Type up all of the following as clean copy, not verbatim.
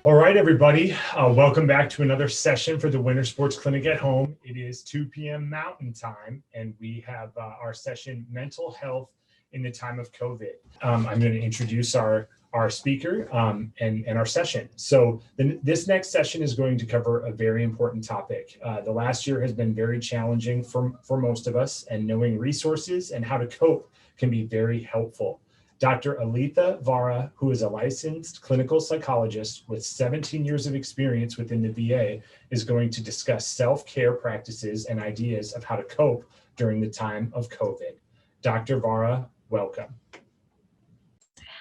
All right, everybody, welcome back to another session for the Winter Sports Clinic at Home. It is 2 p.m. Mountain Time, and we have our session, Mental Health in the Time of COVID. I'm going to introduce our speaker and our session. So this next session is going to cover a very important topic. The last year has been very challenging for most of us, and knowing resources and how to cope can be very helpful. Dr. Alitha Vara, who is a licensed clinical psychologist with 17 years of experience within the VA, is going to discuss self-care practices and ideas of how to cope during the time of COVID. Dr. Vara, welcome.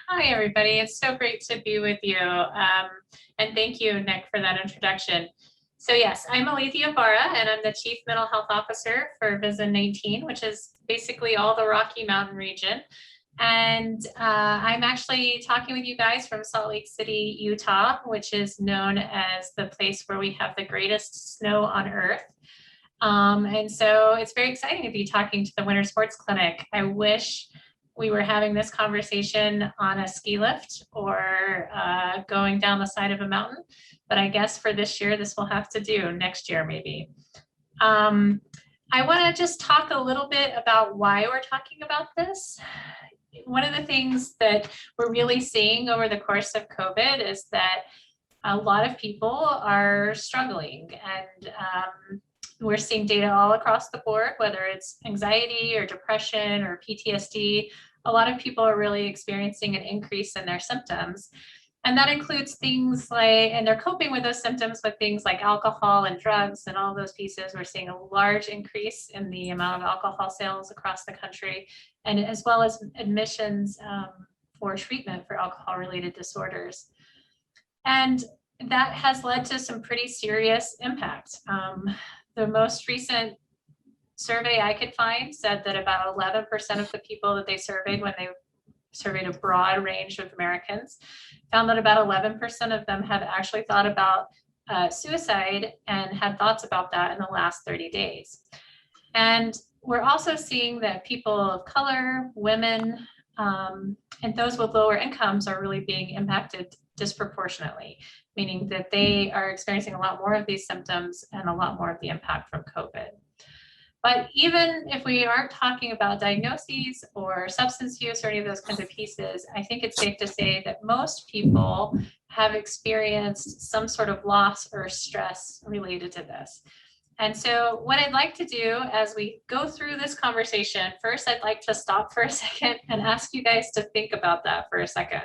Hi, everybody. It's so great to be with you. And thank you, Nick, for that introduction. So yes, I'm Alitha Vara, and I'm the Chief Mental Health Officer for VISN 19, which is basically all the Rocky Mountain region. And I'm actually talking with you guys from Salt Lake City, Utah, which is known as the place where we have the greatest snow on earth. And so it's very exciting to be talking to the Winter Sports Clinic. I wish we were having this conversation on a ski lift or going down the side of a mountain, but I guess for this year, this will have to do. Next year, maybe. I want to just talk a little bit about why we're talking about this. One of the things that we're really seeing over the course of COVID is that a lot of people are struggling, and we're seeing data all across the board, whether it's anxiety or depression or PTSD. A lot of people are really experiencing an increase in their symptoms. And that includes things like, and they're coping with those symptoms with things like alcohol and drugs and all those pieces. We're seeing a large increase in the amount of alcohol sales across the country, and as well as admissions for treatment for alcohol-related disorders. And that has led to some pretty serious impact. The most recent survey I could find said that about 11% of the people that they surveyed, when they surveyed a broad range of Americans, found that about 11% of them have actually thought about suicide and had thoughts about that in the last 30 days. And we're also seeing that people of color, women, and those with lower incomes are really being impacted disproportionately, meaning that they are experiencing a lot more of these symptoms and a lot more of the impact from COVID. But even if we aren't talking about diagnoses or substance use or any of those kinds of pieces, I think it's safe to say that most people have experienced some sort of loss or stress related to this. And so what I'd like to do as we go through this conversation, first, I'd like to stop for a second and ask you guys to think about that for a second.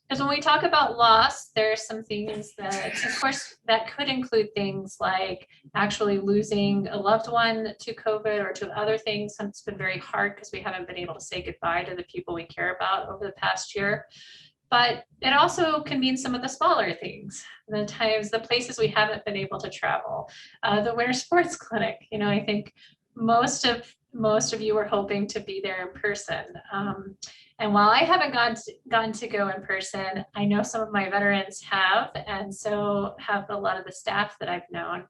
Because when we talk about loss, there are some things that, of course, that could include things like actually losing a loved one to COVID or to other things. It's been very hard because we haven't been able to say goodbye to the people we care about over the past year. But it also can mean some of the smaller things, the places we haven't been able to travel. The Winter Sports Clinic, I think most of you were hoping to be there in person. And while I haven't gotten to go in person, I know some of my veterans have, and so have a lot of the staff that I've known.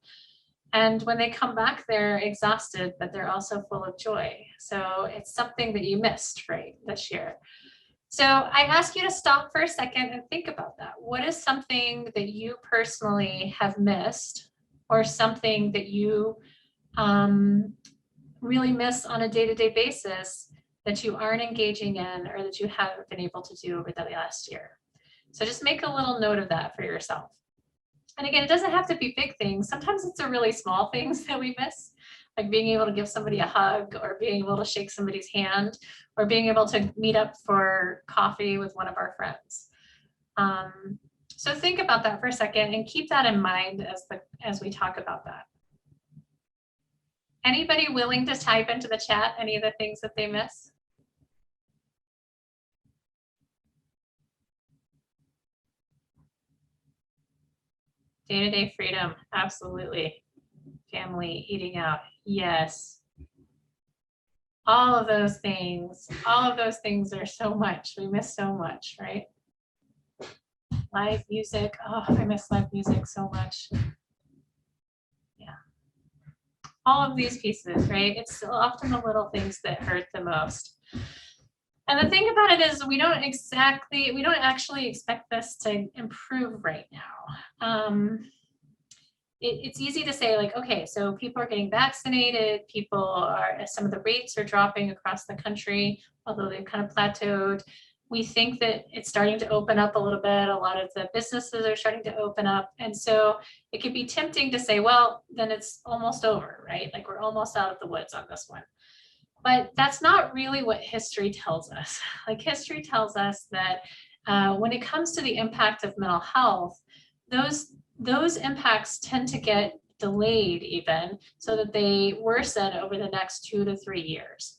And when they come back, they're exhausted, but they're also full of joy. So it's something that you missed, right, this year. So I ask you to stop for a second and think about that. What is something that you personally have missed, or something that you really miss on a day-to-day basis that you aren't engaging in or that you haven't been able to do over the last year? So just make a little note of that for yourself. And again, it doesn't have to be big things. Sometimes it's the really small things that we miss, like being able to give somebody a hug, or being able to shake somebody's hand, or being able to meet up for coffee with one of our friends. So think about that for a second and keep that in mind as we talk about that. Anybody willing to type into the chat any of the things that they miss? Day-to-day freedom, absolutely. Family, eating out, yes. All of those things are so much. We miss so much, right? Live music, oh, I miss live music so much. Yeah. All of these pieces, right? It's often the little things that hurt the most. And the thing about it is we don't actually expect this to improve right now. It's easy to say like, okay, so people are getting vaccinated, some of the rates are dropping across the country, although they've kind of plateaued. We think that it's starting to open up a little bit. A lot of the businesses are starting to open up. And so it could be tempting to say, well, then it's almost over, right? Like we're almost out of the woods on this one. But that's not really what history tells us. Like history tells us that when it comes to the impact of mental health, those impacts tend to get delayed even so that they worsen over the next 2 to 3 years.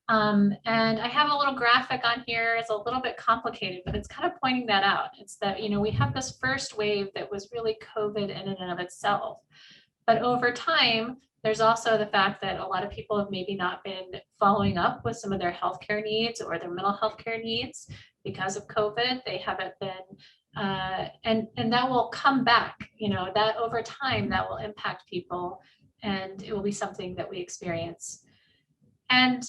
And I have a little graphic on here. It's a little bit complicated, but it's kind of pointing that out. It's that, we have this first wave that was really COVID in and of itself. But over time, there's also the fact that a lot of people have maybe not been following up with some of their healthcare needs or their mental health care needs because of COVID. They haven't been and that will come back, that over time that will impact people and it will be something that we experience. And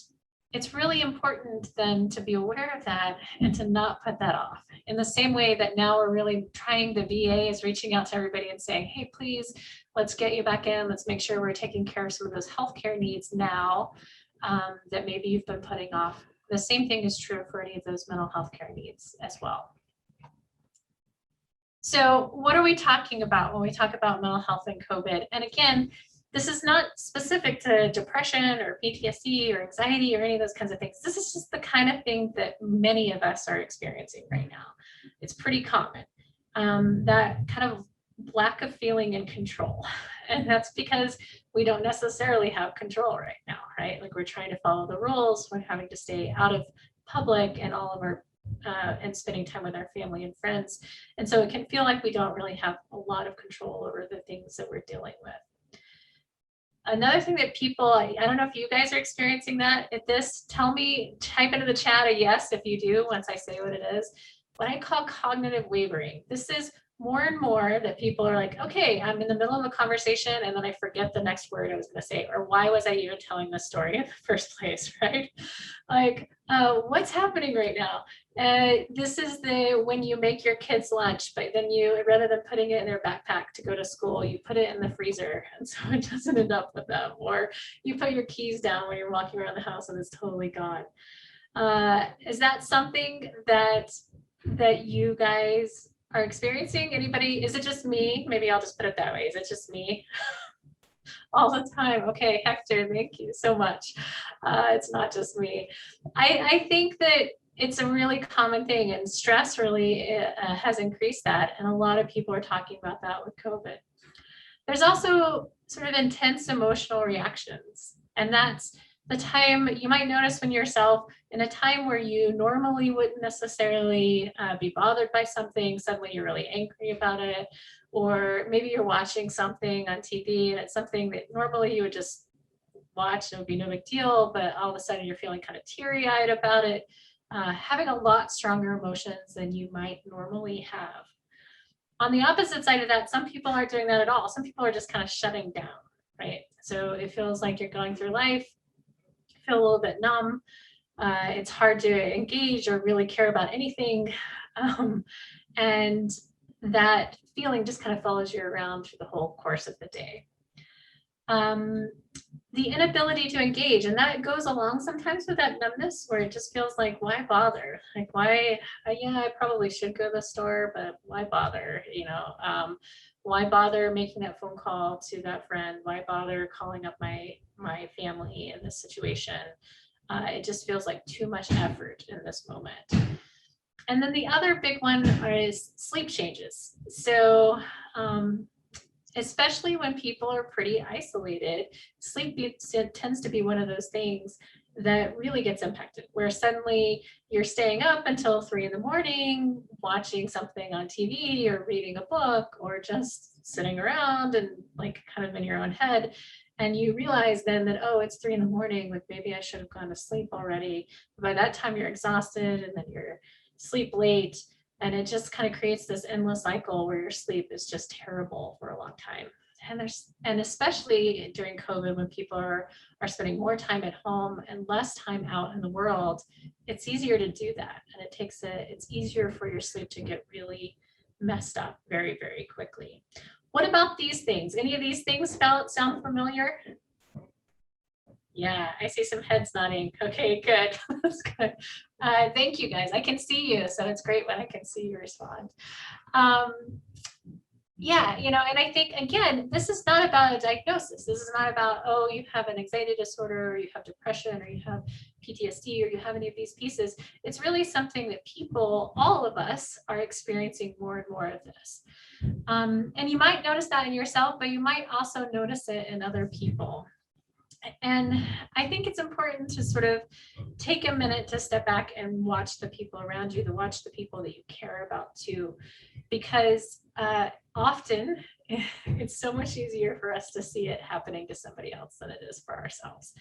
it's really important then to be aware of that and to not put that off. In the same way that now we're really trying, the VA is reaching out to everybody and saying, hey, please, let's get you back in. Let's make sure we're taking care of some of those healthcare needs now that maybe you've been putting off. The same thing is true for any of those mental health care needs as well. So what are we talking about when we talk about mental health and COVID? And again, this is not specific to depression or PTSD or anxiety or any of those kinds of things. This is just the kind of thing that many of us are experiencing right now. It's pretty common, that kind of lack of feeling in control. And that's because we don't necessarily have control right now, right? Like we're trying to follow the rules, we're having to stay out of public and all of our and spending time with our family and friends. And so it can feel like we don't really have a lot of control over the things that we're dealing with. Another thing that people, I don't know if you guys are experiencing that. If this, tell me, type into the chat a yes if you do once I say what it is. What I call cognitive wavering. This is more and more that people are like, okay, I'm in the middle of a conversation and then I forget the next word I was going to say, or why was I even telling this story in the first place, right? Like, what's happening right now? This is when you make your kids lunch, but then you, rather than putting it in their backpack to go to school, you put it in the freezer and so it doesn't end up with them. Or you put your keys down when you're walking around the house and it's totally gone. Is that something that you guys are experiencing? Anybody? Is it just me? Maybe I'll just put it that way. Is it just me? All the time. Okay, Hector, thank you so much. It's not just me. I think that it's a really common thing, and stress really has increased that, and a lot of people are talking about that with COVID. There's also sort of intense emotional reactions, and that's the time you might notice when yourself in a time where you normally wouldn't necessarily be bothered by something, suddenly you're really angry about it, or maybe you're watching something on TV and it's something that normally you would just watch and it would be no big deal, but all of a sudden you're feeling kind of teary-eyed about it, having a lot stronger emotions than you might normally have. On the opposite side of that, some people aren't doing that at all. Some people are just kind of shutting down, right? So it feels like you're going through life, feel a little bit numb. It's hard to engage or really care about anything. And that feeling just kind of follows you around through the whole course of the day. The inability to engage, and that goes along sometimes with that numbness where it just feels like, why bother? Like, why, yeah, I probably should go to the store, but why bother? Why bother making that phone call to that friend? Why bother calling up my family in this situation? It just feels like too much effort in this moment. And then the other big one is sleep changes. So especially when people are pretty isolated, sleep tends to be one of those things that really gets impacted, where suddenly you're staying up until 3 a.m, watching something on TV or reading a book or just sitting around and like kind of in your own head. And you realize then that, oh, it's 3 a.m, like maybe I should have gone to sleep already. By that time you're exhausted and then you're sleep late. And it just kind of creates this endless cycle where your sleep is just terrible for a long time. and especially during COVID, when people are spending more time at home and less time out in the world, it's easier to do that. And it's easier for your sleep to get really messed up very, very quickly. What about these things? Any of these things sound familiar? Yeah, I see some heads nodding. Okay, good. That's good. Thank you guys. I can see you, so it's great when I can see you respond. Yeah, and I think, again, this is not about a diagnosis. This is not about, oh, you have an anxiety disorder, or you have depression, or you have PTSD, or you have any of these pieces. It's really something that people, all of us, are experiencing more and more of this. And you might notice that in yourself, but you might also notice it in other people. And I think it's important to sort of take a minute to step back and watch the people around you, to watch the people that you care about too, because often it's so much easier for us to see it happening to somebody else than it is for ourselves.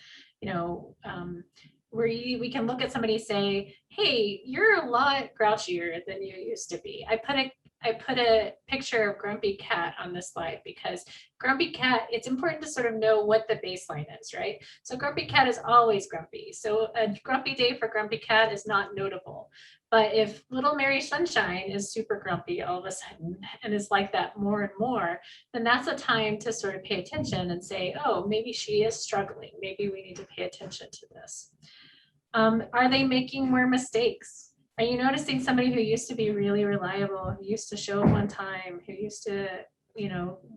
We can look at somebody and say, hey, you're a lot grouchier than you used to be. I put a picture of Grumpy Cat on this slide because Grumpy Cat, it's important to sort of know what the baseline is, right? So Grumpy Cat is always grumpy. So a grumpy day for Grumpy Cat is not notable. But if Little Mary Sunshine is super grumpy all of a sudden and is like that more and more, then that's a time to sort of pay attention and say, oh, maybe she is struggling. Maybe we need to pay attention to this. Are they making more mistakes? Are you noticing somebody who used to be really reliable, who used to show up on time, who used to,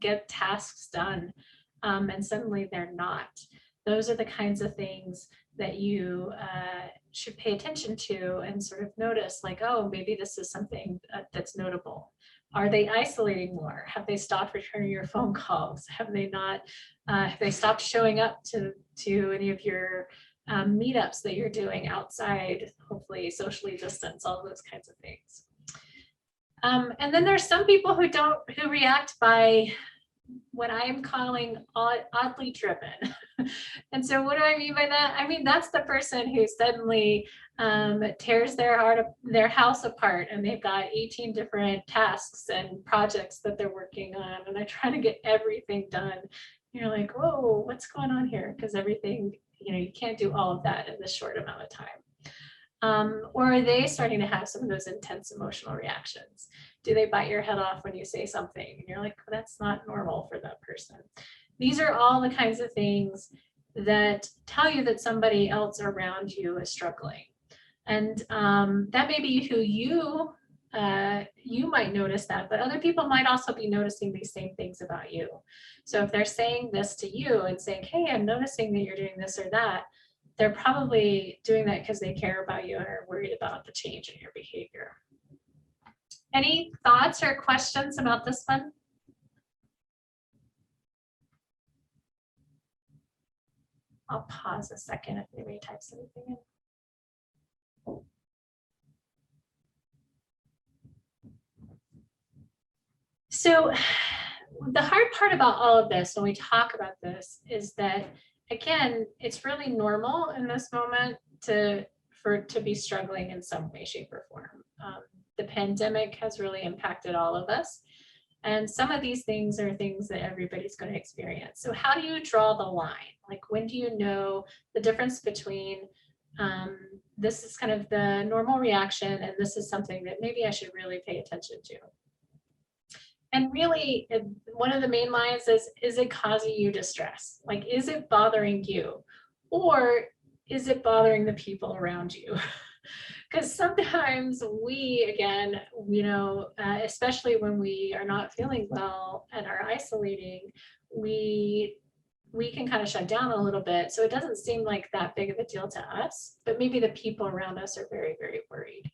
get tasks done, and suddenly they're not? Those are the kinds of things that you should pay attention to and sort of notice, like, oh, maybe this is something that's notable. Are they isolating more? Have they stopped returning your phone calls? Have they not? Have they stopped showing up to any of your meetups that you're doing outside, hopefully socially distanced, all those kinds of things. And then there's some people who react by what I'm calling oddly driven. And so what do I mean by that? I mean, that's the person who suddenly tears their house apart, and they've got 18 different tasks and projects that they're working on, and they're trying to get everything done. You're like, whoa, what's going on here? Because everything, you can't do all of that in this short amount of time. Or are they starting to have some of those intense emotional reactions? Do they bite your head off when you say something? And you're like, well, that's not normal for that person. These are all the kinds of things that tell you that somebody else around you is struggling. And that may be who you might notice that, but other people might also be noticing these same things about you. So if they're saying this to you and saying, hey, I'm noticing that you're doing this or that, they're probably doing that because they care about you and are worried about the change in your behavior. Any thoughts or questions about this one? I'll pause a second if anybody types anything in. So the hard part about all of this when we talk about this is that, again, it's really normal in this moment to be struggling in some way, shape, or form. The pandemic has really impacted all of us. And some of these things are things that everybody's going to experience. So how do you draw the line? Like, when do you know the difference between this is kind of the normal reaction and this is something that maybe I should really pay attention to? And really, one of the main lines is it causing you distress? Like, is it bothering you? Or is it bothering the people around you? Because sometimes we, again, especially when we are not feeling well and are isolating, we can kind of shut down a little bit. So it doesn't seem like that big of a deal to us, but maybe the people around us are very, very worried.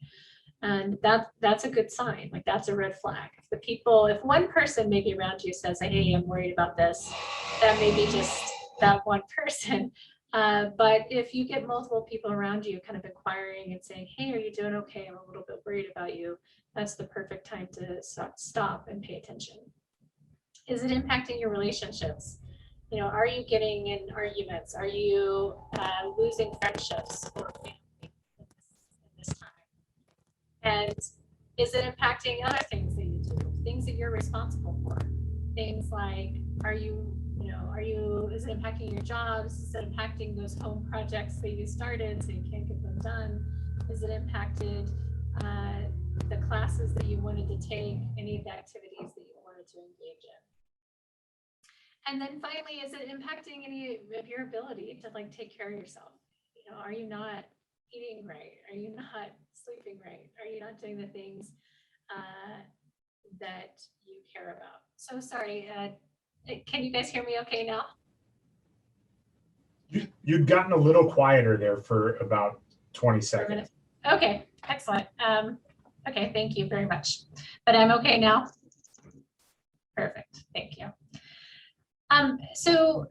And that's a good sign. Like, that's a red flag. If one person maybe around you says, hey, I'm worried about this, that may be just that one person. But if you get multiple people around you kind of inquiring and saying, hey, are you doing okay? I'm a little bit worried about you. That's the perfect time to stop and pay attention. Is it impacting your relationships? Are you getting in arguments? Are you losing friendships or family in this time? And is it impacting other things that you do, things that you're responsible for? Things like Are you, is it impacting your jobs? Is it impacting those home projects that you started so you can't get them done? Is it impacted the classes that you wanted to take, any of the activities that you wanted to engage in? And then finally, is it impacting any of your ability to like take care of yourself? Are you not eating right? Are you not sleeping right? Are you not doing the things that you care about? So sorry, can you guys hear me okay now? You'd gotten a little quieter there for about 20 seconds. Okay, excellent. Okay, thank you very much. But I'm okay now? Perfect, thank you. So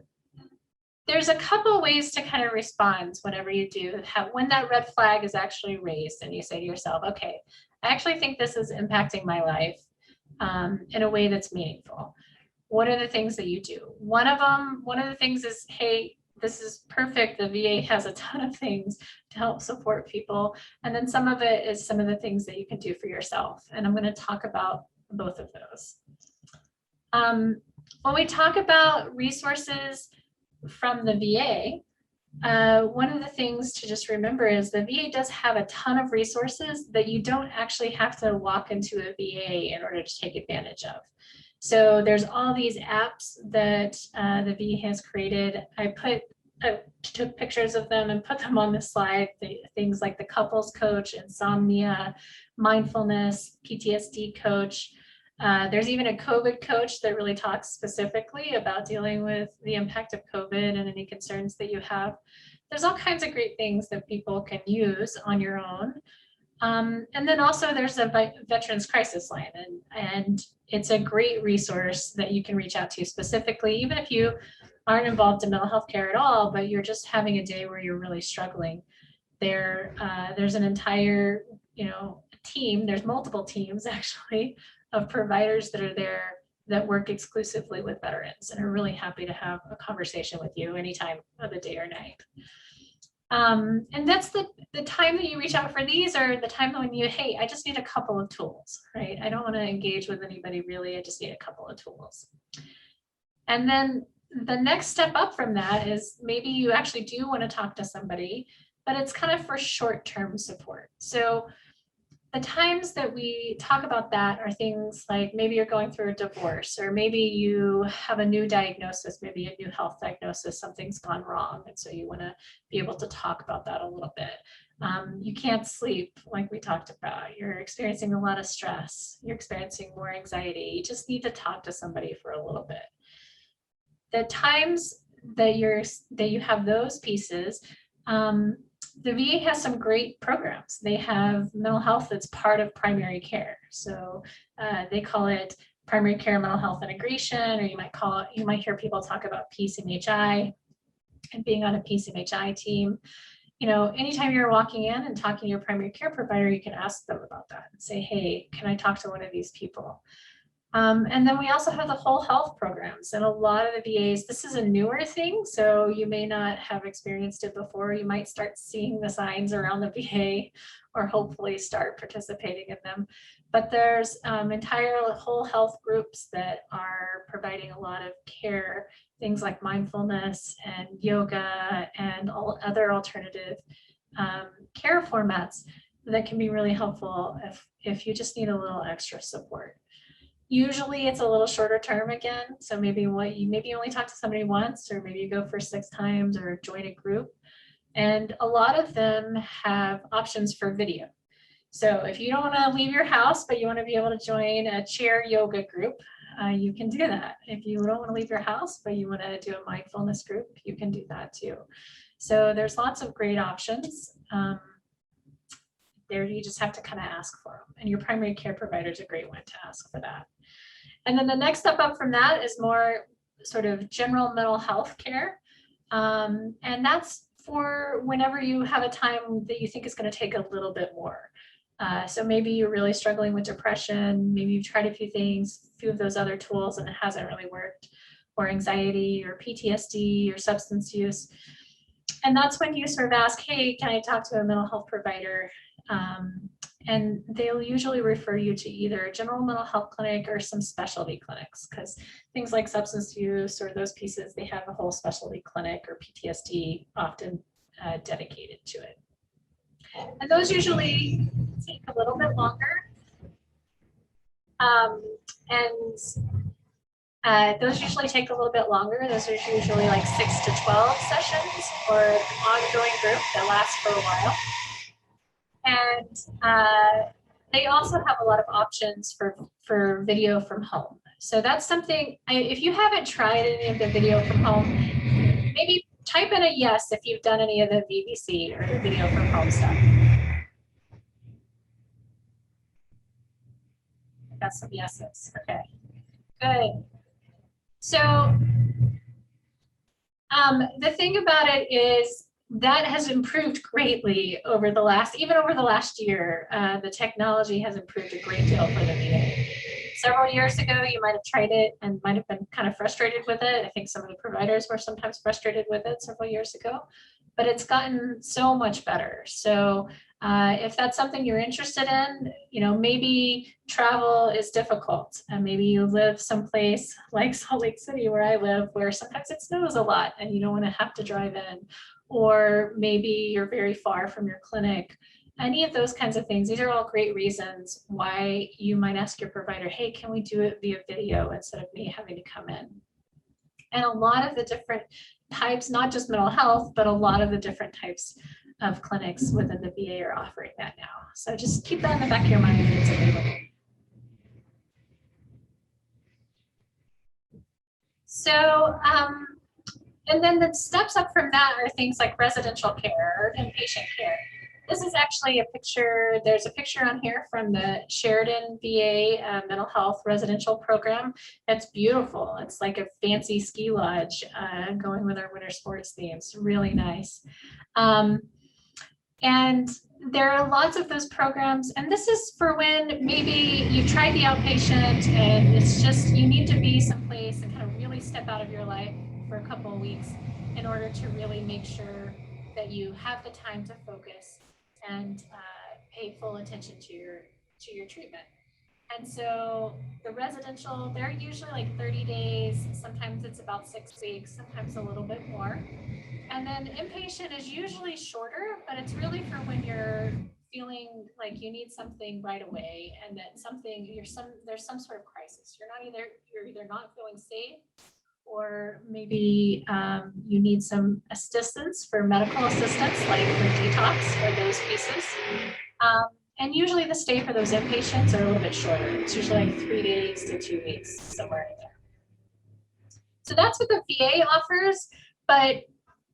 there's a couple ways to kind of respond whenever you do when that red flag is actually raised and you say to yourself, okay, I actually think this is impacting my life in a way that's meaningful. What are the things that you do? One of the things is, hey, this is perfect. The VA has a ton of things to help support people. And then some of it is some of the things that you can do for yourself. And I'm going to talk about both of those. When we talk about resources from the VA, one of the things to just remember is the VA does have a ton of resources that you don't actually have to walk into a VA in order to take advantage of. So there's all these apps that the VA has created. I took pictures of them and put them on the slide. Things like the Couples Coach, Insomnia, Mindfulness, PTSD Coach. There's even a COVID coach that really talks specifically about dealing with the impact of COVID and any concerns that you have. There's all kinds of great things that people can use on your own. And then also there's a Veterans Crisis Line, and it's a great resource that you can reach out to specifically, even if you aren't involved in mental health care at all, but you're just having a day where you're really struggling. There's an entire, team, there's multiple teams actually, of providers that are there that work exclusively with veterans and are really happy to have a conversation with you anytime of the day or night. And that's the time that you reach out for these, or the time when hey, I just need a couple of tools, right? I don't want to engage with anybody really, I just need a couple of tools. And then the next step up from that is maybe you actually do want to talk to somebody, but it's kind of for short-term support. So the times that we talk about that are things like maybe you're going through a divorce, or maybe you have a new diagnosis, maybe a new health diagnosis, something's gone wrong. And so you want to be able to talk about that a little bit. You can't sleep, like we talked about. You're experiencing a lot of stress. You're experiencing more anxiety. You just need to talk to somebody for a little bit. The times that you have those pieces, the VA has some great programs. They have mental health that's part of primary care. So they call it primary care mental health integration, or you might hear people talk about PCMHI and being on a PCMHI team. Anytime you're walking in and talking to your primary care provider, you can ask them about that and say, hey, can I talk to one of these people? And then we also have the whole health programs, and a lot of the VAs, this is a newer thing, so you may not have experienced it before. You might start seeing the signs around the VA, or hopefully start participating in them. But there's entire whole health groups that are providing a lot of care, things like mindfulness and yoga and all other alternative care formats that can be really helpful if you just need a little extra support. Usually it's a little shorter term again. So maybe you only talk to somebody once, or maybe you go for 6 times or join a group. And a lot of them have options for video. So if you don't want to leave your house, but you want to be able to join a chair yoga group, you can do that. If you don't want to leave your house, but you want to do a mindfulness group, you can do that too. So there's lots of great options. There, you just have to kind of ask for them. And your primary care provider is a great one to ask for that. And then the next step up from that is more sort of general mental health care. And that's for whenever you have a time that you think is going to take a little bit more. So maybe you're really struggling with depression, maybe you've tried a few things, a few of those other tools, and it hasn't really worked, or anxiety or PTSD or substance use. And that's when you sort of ask, hey, can I talk to a mental health provider? And they'll usually refer you to either a general mental health clinic or some specialty clinics, because things like substance use or those pieces, they have a whole specialty clinic or PTSD often dedicated to it. And those usually take a little bit longer. Those usually take a little bit longer. Those are usually like 6 to 12 sessions or an ongoing group that lasts for a while. And they also have a lot of options for video from home. So that's something, if you haven't tried any of the video from home, maybe type in a yes if you've done any of the VBC or the video from home stuff. I got some yeses. Okay, good. So the thing about it is that has improved greatly over the last year. The technology has improved a great deal for the VA. Several years ago, you might have tried it and might have been kind of frustrated with it. I think some of the providers were sometimes frustrated with it several years ago, but it's gotten so much better. So if that's something you're interested in, maybe travel is difficult and maybe you live someplace like Salt Lake City where I live, where sometimes it snows a lot and you don't want to have to drive in, or maybe you're very far from your clinic. Any of those kinds of things, these are all great reasons why you might ask your provider, hey, can we do it via video instead of me having to come in? And a lot of the different types, not just mental health, but a lot of the different types of clinics within the VA are offering that now. So just keep that in the back of your mind that it's available. So, and then the steps up from that are things like residential care or inpatient care. This is actually a picture, there's a picture on here from the Sheridan VA mental health residential program. That's beautiful. It's like a fancy ski lodge going with our winter sports themes, really nice. And there are lots of those programs, and this is for when maybe you've tried the outpatient and it's just, you need to be someplace and kind of really step out of your life for a couple of weeks in order to really make sure that you have the time to focus and pay full attention to your treatment. And so the residential, they're usually like 30 days. Sometimes it's about 6 weeks, sometimes a little bit more. And then inpatient is usually shorter, but it's really for when you're feeling like you need something right away, and that there's some sort of crisis. You're either not feeling safe, or maybe you need some assistance for medical assistance, like for detox or those pieces. And usually the stay for those inpatients are a little bit shorter. It's usually like 3 days to 2 weeks, somewhere in there. So that's what the VA offers.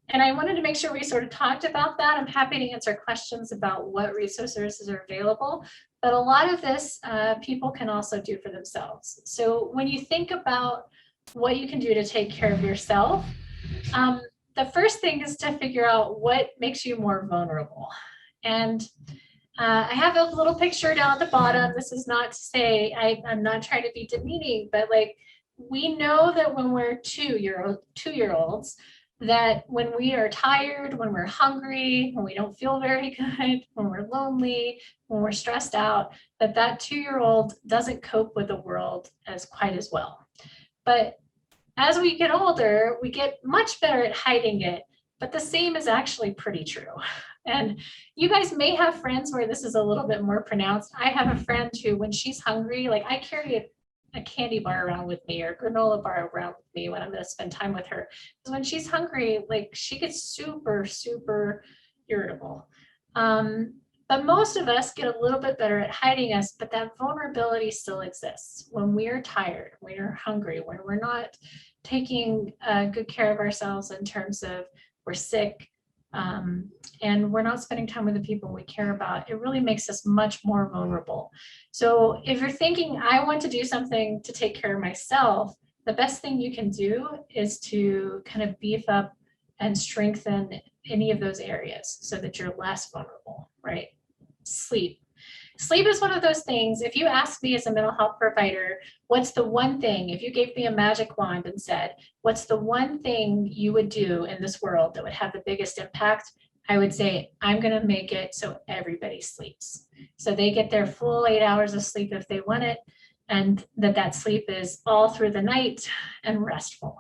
And I wanted to make sure we sort of talked about that. I'm happy to answer questions about what resources are available, but a lot of this people can also do for themselves. So when you think about what you can do to take care of yourself, the first thing is to figure out what makes you more vulnerable. And I have a little picture down at the bottom. This is not to say, I'm not trying to be demeaning, but like, we know that when we're two-year-olds, that when we are tired, when we're hungry, when we don't feel very good, when we're lonely, when we're stressed out, that 2-year-old doesn't cope with the world as quite as well. But as we get older, we get much better at hiding it, but the same is actually pretty true. And you guys may have friends where this is a little bit more pronounced. I have a friend who, when she's hungry, like I carry a candy bar around with me or granola bar around with me when I'm going to spend time with her. Because when she's hungry, like she gets super, super irritable. But most of us get a little bit better at hiding us, but that vulnerability still exists. When we're tired, when we're hungry, when we're not taking good care of ourselves in terms of we're sick, and we're not spending time with the people we care about, it really makes us much more vulnerable. So if you're thinking, I want to do something to take care of myself, the best thing you can do is to kind of beef up and strengthen any of those areas so that you're less vulnerable, right? Sleep. Sleep is one of those things, if you ask me as a mental health provider, what's the one thing, if you gave me a magic wand and said, what's the one thing you would do in this world that would have the biggest impact? I would say, I'm going to make it so everybody sleeps. So they get their full 8 hours of sleep if they want it, and that sleep is all through the night and restful.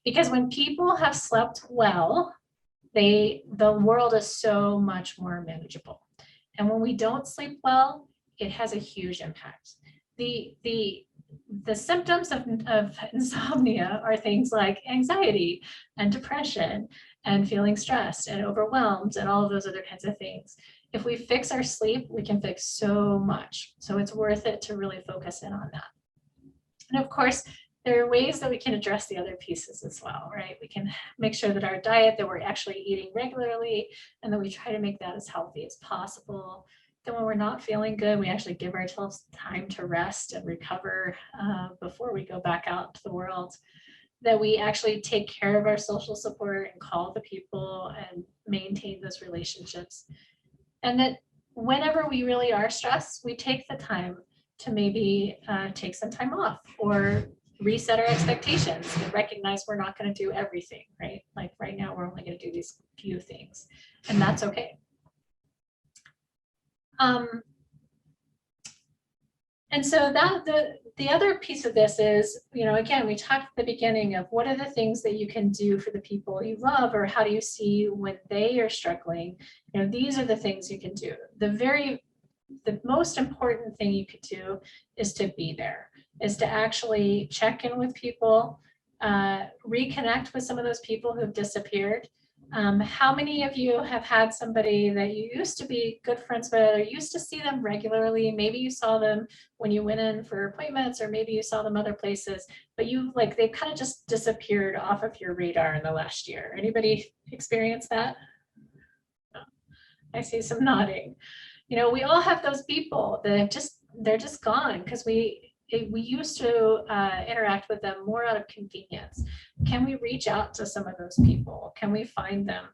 Because when people have slept well, the world is so much more manageable. And when we don't sleep well, it has a huge impact. The symptoms of insomnia are things like anxiety and depression and feeling stressed and overwhelmed and all of those other kinds of things. If we fix our sleep, we can fix so much. So it's worth it to really focus in on that. And of course, there are ways that we can address the other pieces as well, right? We can make sure that our diet, that we're actually eating regularly, and that we try to make that as healthy as possible. Then when we're not feeling good, we actually give ourselves time to rest and recover before we go back out to the world. That we actually take care of our social support and call the people and maintain those relationships. And that whenever we really are stressed, we take the time to maybe take some time off or reset our expectations and recognize we're not going to do everything, right? Like right now, we're only going to do these few things, and that's okay. And so that the other piece of this is, again, we talked at the beginning of what are the things that you can do for the people you love, or how do you see when they are struggling? These are the things you can do. The most important thing you could do is to be there, is to actually check in with people, reconnect with some of those people who have disappeared. How many of you have had somebody that you used to be good friends with, or used to see them regularly? Maybe you saw them when you went in for appointments, or maybe you saw them other places, but they've kind of just disappeared off of your radar in the last year. Anybody experience that? I see some nodding. We all have those people that they're just gone because we used to interact with them more out of convenience. Can we reach out to some of those people? Can we find them?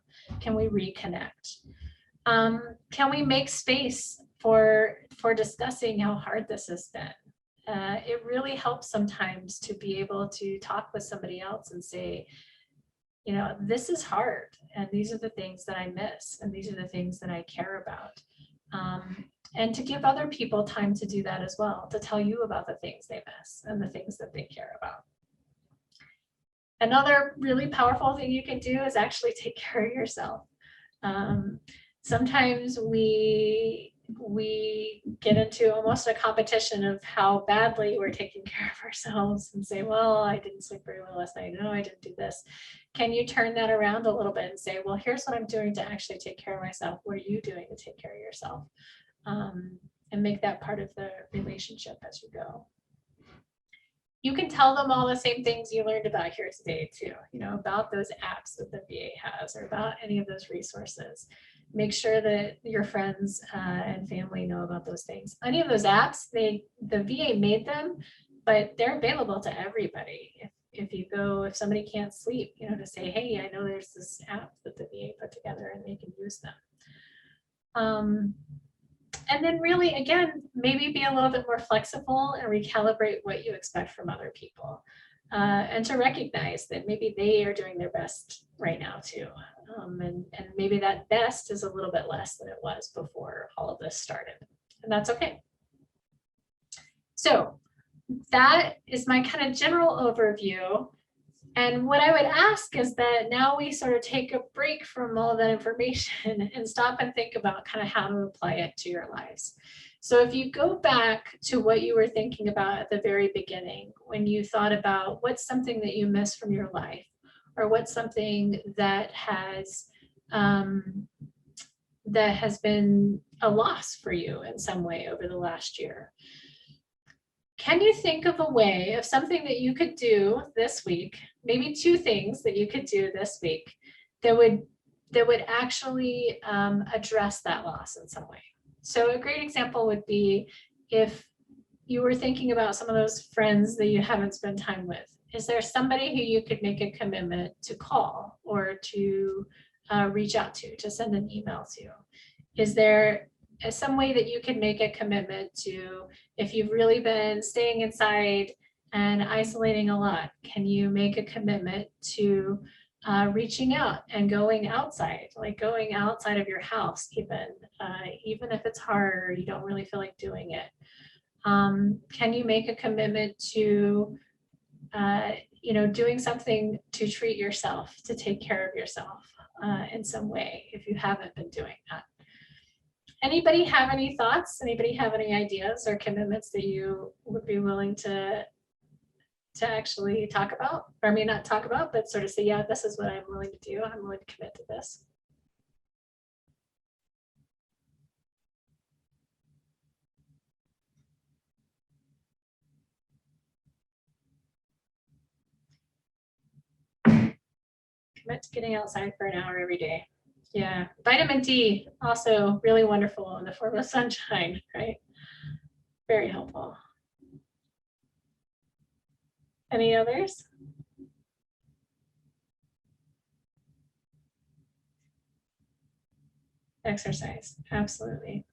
Can we reconnect? Can we make space for discussing how hard this has been? It really helps sometimes to be able to talk with somebody else and say, this is hard, and these are the things that I miss, and these are the things that I care about. And to give other people time to do that as well, to tell you about the things they miss and the things that they care about. Another really powerful thing you can do is actually take care of yourself. Sometimes we get into almost a competition of how badly we're taking care of ourselves and say, well, I didn't sleep very well last night. No, I didn't do this. Can you turn that around a little bit and say, well, here's what I'm doing to actually take care of myself. What are you doing to take care of yourself? And make that part of the relationship as you go. You can tell them all the same things you learned about here today too, about those apps that the VA has, or about any of those resources. Make sure that your friends and family know about those things. Any of those apps, the VA made them, but they're available to everybody. If somebody can't sleep, to say, hey, I know there's this app that the VA put together and they can use them. And then really, again, maybe be a little bit more flexible and recalibrate what you expect from other people. And to recognize that maybe they are doing their best right now too. And maybe that best is a little bit less than it was before all of this started. And that's okay. So that is my kind of general overview. And what I would ask is that now we sort of take a break from all of that information and stop and think about kind of how to apply it to your lives. So if you go back to what you were thinking about at the very beginning, when you thought about what's something that you miss from your life, or what's something that has been a loss for you in some way over the last year. Can you think of a way of something that you could do this week, maybe two things that you could do this week that would actually address that loss in some way? So a great example would be if you were thinking about some of those friends that you haven't spent time with. Is there somebody who you could make a commitment to call or to reach out to send an email to? Is there some way that you can make a commitment to, if you've really been staying inside and isolating a lot, can you make a commitment to reaching out and going outside, like going outside of your house, even if it's hard or you don't really feel like doing it. Can you make a commitment to, doing something to treat yourself, to take care of yourself in some way if you haven't been doing that? Anybody have any thoughts? Anybody have any ideas or commitments that you would be willing to actually talk about? Or I mean, not talk about, but sort of say, yeah, this is what I'm willing to do. I'm willing to commit to this. Commit to getting outside for an hour every day. Yeah, vitamin D, also really wonderful in the form of sunshine, right? Very helpful. Any others? Exercise, absolutely.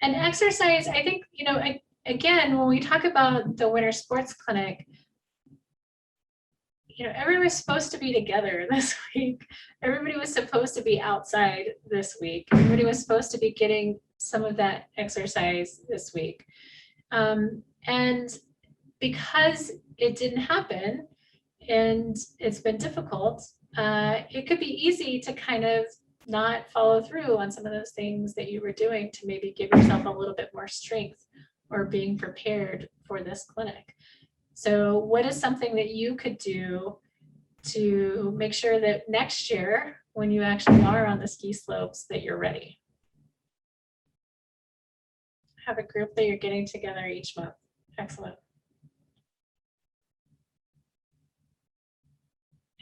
And exercise, I think, again, when we talk about the Winter Sports Clinic, everyone was supposed to be together this week. Everybody was supposed to be outside this week. Everybody was supposed to be getting some of that exercise this week. And because it didn't happen and it's been difficult, it could be easy to kind of not follow through on some of those things that you were doing to maybe give yourself a little bit more strength or being prepared for this clinic. So what is something that you could do to make sure that next year, when you actually are on the ski slopes, that you're ready? Have a group that you're getting together each month. Excellent.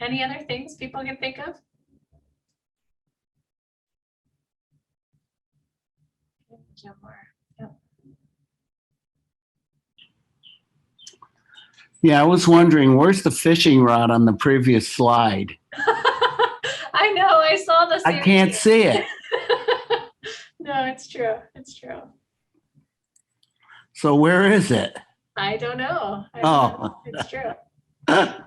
Any other things people can think of? Yeah, I was wondering, where's the fishing rod on the previous slide? I know, I saw the same I can't thing. see it. No, it's true. It's true. So where is it? I don't know. It's true. But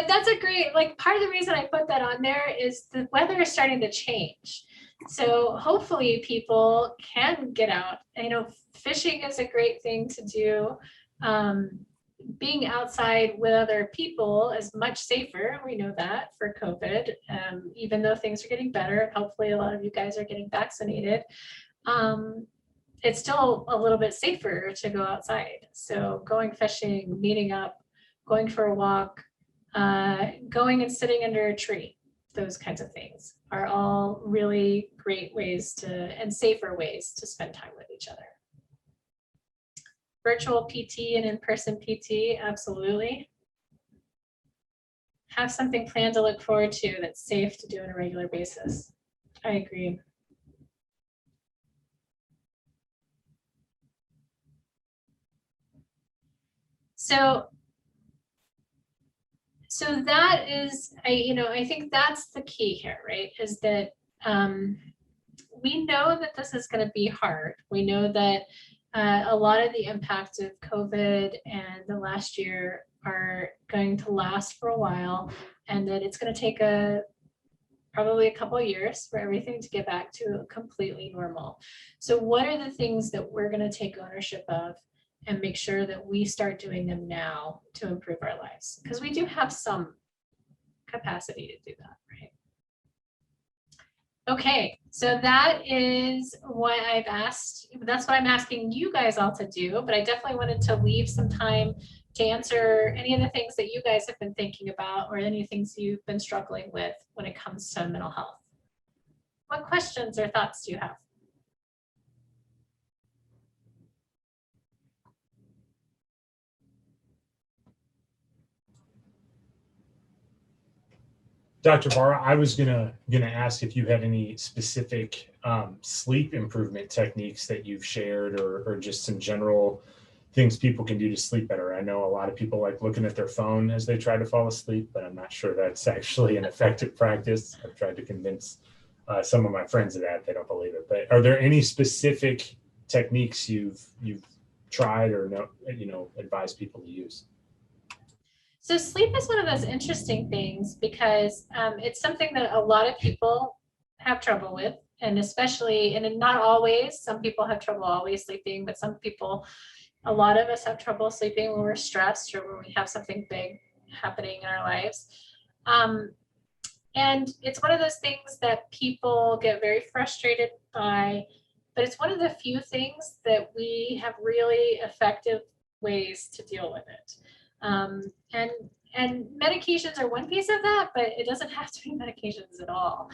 that's a great, part of the reason I put that on there is the weather is starting to change. So hopefully people can get out. Fishing is a great thing to do. Being outside with other people is much safer. We know that for COVID, even though things are getting better. Hopefully a lot of you guys are getting vaccinated. It's still a little bit safer to go outside. So going fishing, meeting up, going for a walk, going and sitting under a tree, those kinds of things are all really great ways and safer ways to spend time with each other. Virtual PT and in-person PT, absolutely. Have something planned to look forward to that's safe to do on a regular basis. I agree. So that is, I think that's the key here, right? Is that we know that this is going to be hard. We know that a lot of the impact of COVID and the last year are going to last for a while, and that it's going to take probably a couple of years for everything to get back to completely normal. So what are the things that we're going to take ownership of and make sure that we start doing them now to improve our lives? Because we do have some capacity to do that, right? Okay, so that is what I've asked. That's what I'm asking you guys all to do, but I definitely wanted to leave some time to answer any of the things that you guys have been thinking about or any things you've been struggling with when it comes to mental health. What questions or thoughts do you have? Dr. Barra, I was gonna ask if you had any specific sleep improvement techniques that you've shared, or just some general things people can do to sleep better. I know a lot of people like looking at their phone as they try to fall asleep, but I'm not sure that's actually an effective practice. I've tried to convince some of my friends of that; they don't believe it. But are there any specific techniques you've tried or advise people to use? So sleep is one of those interesting things because it's something that a lot of people have trouble with, and especially, and not always, some people have trouble always sleeping, but some people, a lot of us have trouble sleeping when we're stressed or when we have something big happening in our lives. And it's one of those things that people get very frustrated by, but it's one of the few things that we have really effective ways to deal with it. And medications are one piece of that, but it doesn't have to be medications at all.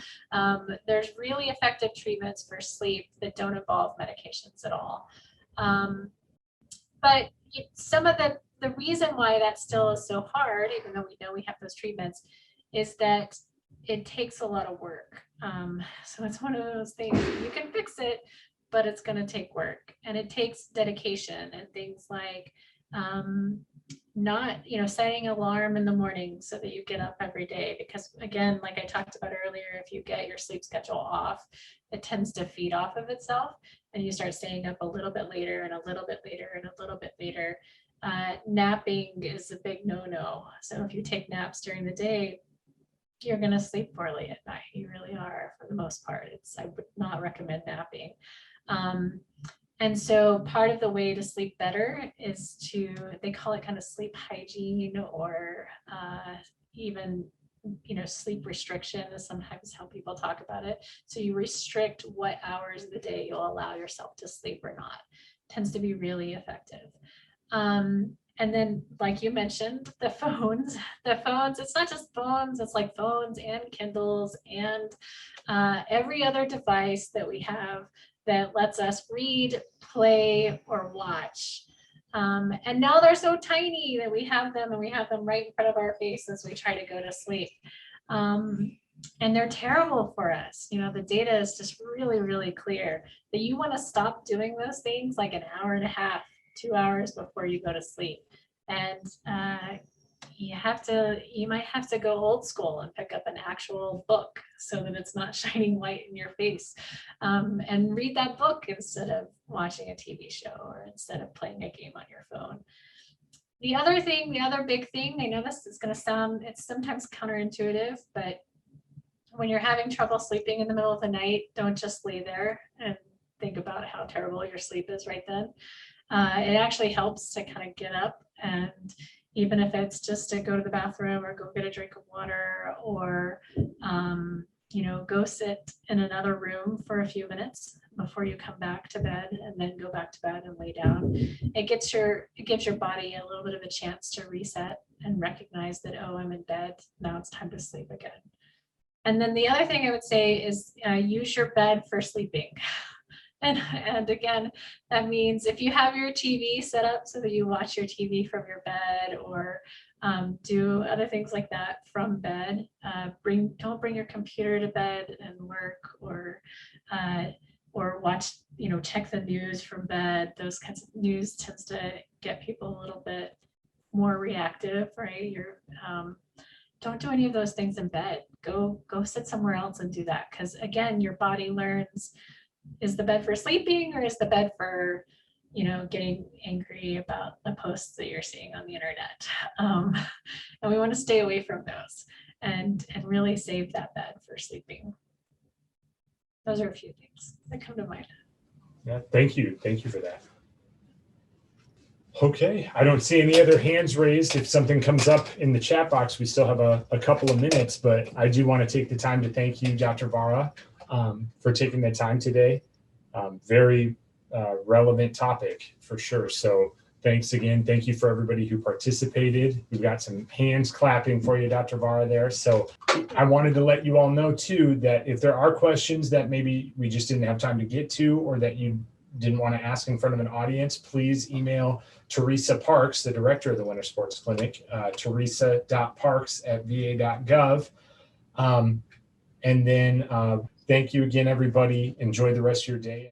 There's really effective treatments for sleep that don't involve medications at all. But some of the reason why that still is so hard, even though we know we have those treatments, is that it takes a lot of work. So it's one of those things, you can fix it, but it's going to take work, and it takes dedication and things like not, setting an alarm in the morning so that you get up every day, because again, like I talked about earlier, if you get your sleep schedule off, it tends to feed off of itself, and you start staying up a little bit later and a little bit later and a little bit later. Napping is a big no-no. So if you take naps during the day, you're going to sleep poorly at night. You really are, for the most part. I would not recommend napping. And so part of the way to sleep better is they call it kind of sleep hygiene, or even, sleep restriction is sometimes how people talk about it. So you restrict what hours of the day you'll allow yourself to sleep or not. It tends to be really effective. And then, like you mentioned, the phones, it's not just phones, it's like phones and Kindles and every other device that we have that lets us read, play, or watch. And now they're so tiny that we have them, and we have them right in front of our face as we try to go to sleep. And they're terrible for us. The data is just really, really clear that you want to stop doing those things like an hour and a half, 2 hours before you go to sleep. And you might have to go old school and pick up an actual book so that it's not shining white in your face, and read that book instead of watching a TV show or instead of playing a game on your phone. The other big thing, I know this is going to sound, it's sometimes counterintuitive, but when you're having trouble sleeping in the middle of the night, don't just lay there and think about how terrible your sleep is right then. It actually helps to kind of get up, and even if it's just to go to the bathroom or go get a drink of water, or go sit in another room for a few minutes before you come back to bed, and then go back to bed and lay down. It gives your body a little bit of a chance to reset and recognize that, oh, I'm in bed, now it's time to sleep again. And then the other thing I would say is use your bed for sleeping. And again, that means if you have your TV set up so that you watch your TV from your bed, or do other things like that from bed, don't bring your computer to bed and work, or watch, check the news from bed. Those kinds of news tends to get people a little bit more reactive, right? Don't do any of those things in bed. Go sit somewhere else and do that, because again, your body learns, is the bed for sleeping, or is the bed for, getting angry about the posts that you're seeing on the internet? And we want to stay away from those and really save that bed for sleeping. Those are a few things that come to mind. Yeah, thank you. Thank you for that. Okay, I don't see any other hands raised. If something comes up in the chat box, we still have a couple of minutes, but I do want to take the time to thank you, Dr. Vara, for taking the time today. Very relevant topic for sure. So thanks again. Thank you for everybody who participated. We've got some hands clapping for you, Dr. Vara, there. So I wanted to let you all know too, that if there are questions that maybe we just didn't have time to get to, or that you didn't want to ask in front of an audience, please email Teresa Parks, the director of the Winter Sports Clinic, teresa.parks@va.gov. And then thank you again, everybody. Enjoy the rest of your day.